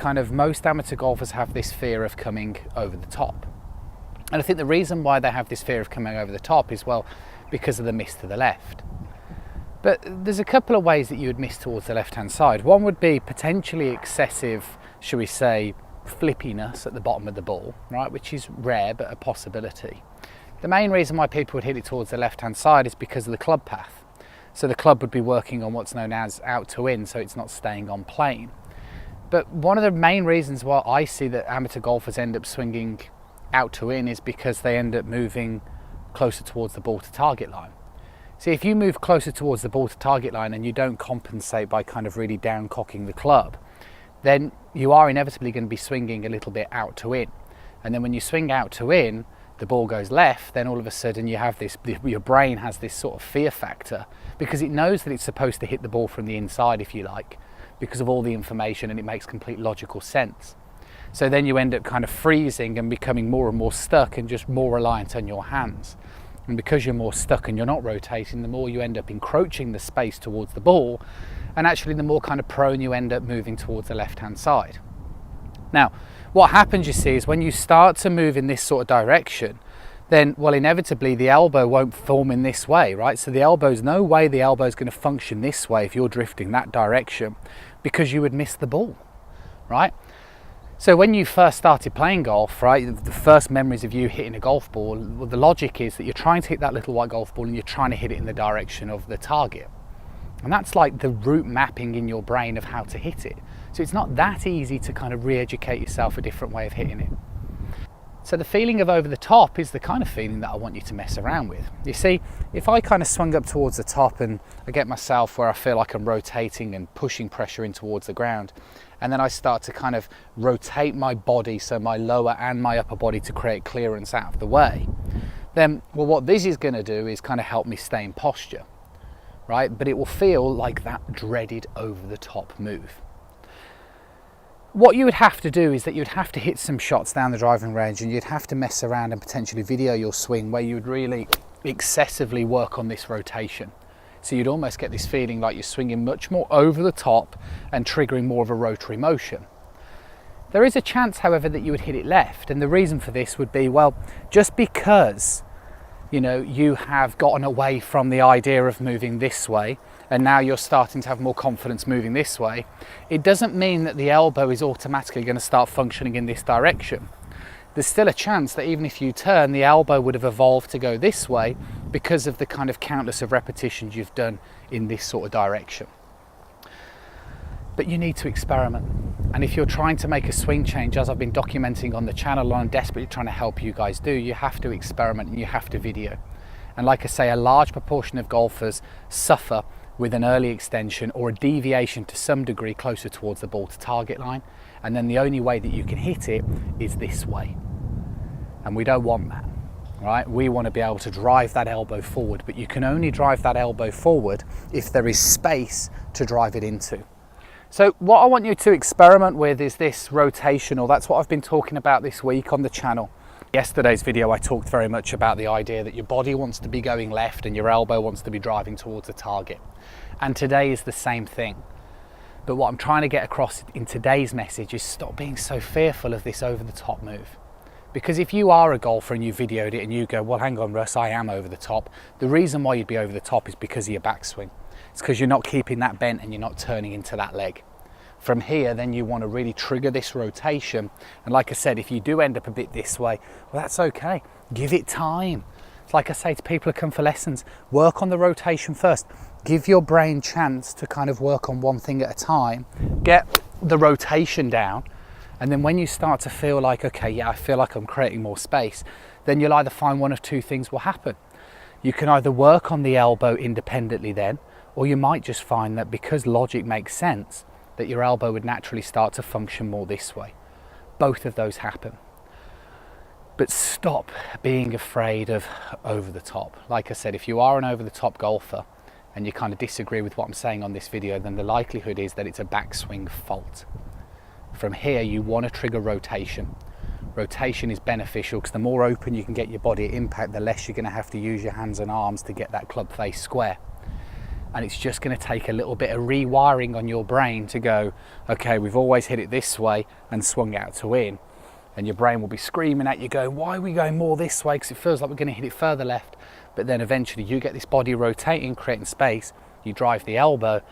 kind of most amateur golfers have this fear of coming over the top. And I think the reason why they have this fear of coming over the top is, well, because of the miss to the left. But there's a couple of ways that you would miss towards the left-hand side. One would be potentially excessive, shall we say, flippiness at the bottom of the ball, right, which is rare but a possibility. The main reason why people would hit it towards the left-hand side is because of the club path. So the club would be working on what's known as out to in, so it's not staying on plane. But one of the main reasons why I see that amateur golfers end up swinging out to in is because they end up moving closer towards the ball to target line. See, if you move closer towards the ball to target line and you don't compensate by kind of really down cocking the club, then you are inevitably going to be swinging a little bit out to in. And then when you swing out to in, the ball goes left, then all of a sudden you have this, your brain has this sort of fear factor because it knows that it's supposed to hit the ball from the inside, if you like, because of all the information, and it makes complete logical sense. So then you end up kind of freezing and becoming more and more stuck and just more reliant on your hands. And because you're more stuck and you're not rotating, the more you end up encroaching the space towards the ball, and actually the more kind of prone you end up moving towards the left-hand side. Now, what happens, you see, is when you start to move in this sort of direction, then, well, inevitably the elbow won't form in this way, right? So there's no way the elbow is going to function this way if you're drifting that direction, because you would miss the ball, right? So when you first started playing golf, right, the first memories of you hitting a golf ball, well, the logic is that you're trying to hit that little white golf ball and you're trying to hit it in the direction of the target. And that's like the route mapping in your brain of how to hit it. So it's not that easy to kind of re-educate yourself a different way of hitting it. So the feeling of over the top is the kind of feeling that I want you to mess around with. You see, if I kind of swung up towards the top and I get myself where I feel like I'm rotating and pushing pressure in towards the ground, and then I start to kind of rotate my body, so my lower and my upper body, to create clearance out of the way, then, well, what this is going to do is kind of help me stay in posture, right? But it will feel like that dreaded over the top move. What you would have to do is that you'd have to hit some shots down the driving range, and you'd have to mess around and potentially video your swing where you would really excessively work on this rotation. So you'd almost get this feeling like you're swinging much more over the top and triggering more of a rotary motion. There is a chance, however, that you would hit it left, and the reason for this would be, well, just because, you know, you have gotten away from the idea of moving this way and now you're starting to have more confidence moving this way, it doesn't mean that the elbow is automatically going to start functioning in this direction. There's still a chance that even if you turn, the elbow would have evolved to go this way because of the kind of countless of repetitions you've done in this sort of direction. But you need to experiment. And if you're trying to make a swing change, as I've been documenting on the channel, and I'm desperately trying to help you guys do, you have to experiment and you have to video. And like I say, a large proportion of golfers suffer with an early extension or a deviation to some degree closer towards the ball to target line. And then the only way that you can hit it is this way. And we don't want that, right? We want to be able to drive that elbow forward, but you can only drive that elbow forward if there is space to drive it into. So what I want you to experiment with is this rotational. That's what I've been talking about this week on the channel. Yesterday's video I talked very much about the idea that your body wants to be going left and your elbow wants to be driving towards the target. And today is the same thing. But what I'm trying to get across in today's message is stop being so fearful of this over the top move. Because if you are a golfer and you videoed it and you go, well, hang on, Russ, I am over the top. The reason why you'd be over the top is because of your backswing. It's because you're not keeping that bent and you're not turning into that leg. From here, then you want to really trigger this rotation. And like I said, if you do end up a bit this way, well, that's okay. Give it time. It's like I say to people who come for lessons, work on the rotation first. Give your brain chance to kind of work on one thing at a time. Get the rotation down. And then when you start to feel like, okay, yeah, I feel like I'm creating more space, then you'll either find one of two things will happen. You can either work on the elbow independently then, or you might just find that because logic makes sense, that your elbow would naturally start to function more this way. Both of those happen. But stop being afraid of over the top. Like I said, if you are an over the top golfer and you kind of disagree with what I'm saying on this video, then the likelihood is that it's a backswing fault. From here, you want to trigger rotation. Rotation is beneficial because the more open you can get your body at impact, the less you're going to have to use your hands and arms to get that club face square. and it's just going to take a little bit of rewiring on your brain to go, okay, we've always hit it this way and swung out to in. And your brain will be screaming at you going, why are we going more this way? Because it feels like we're going to hit it further left. But then eventually you get this body rotating, creating space, you drive the elbow,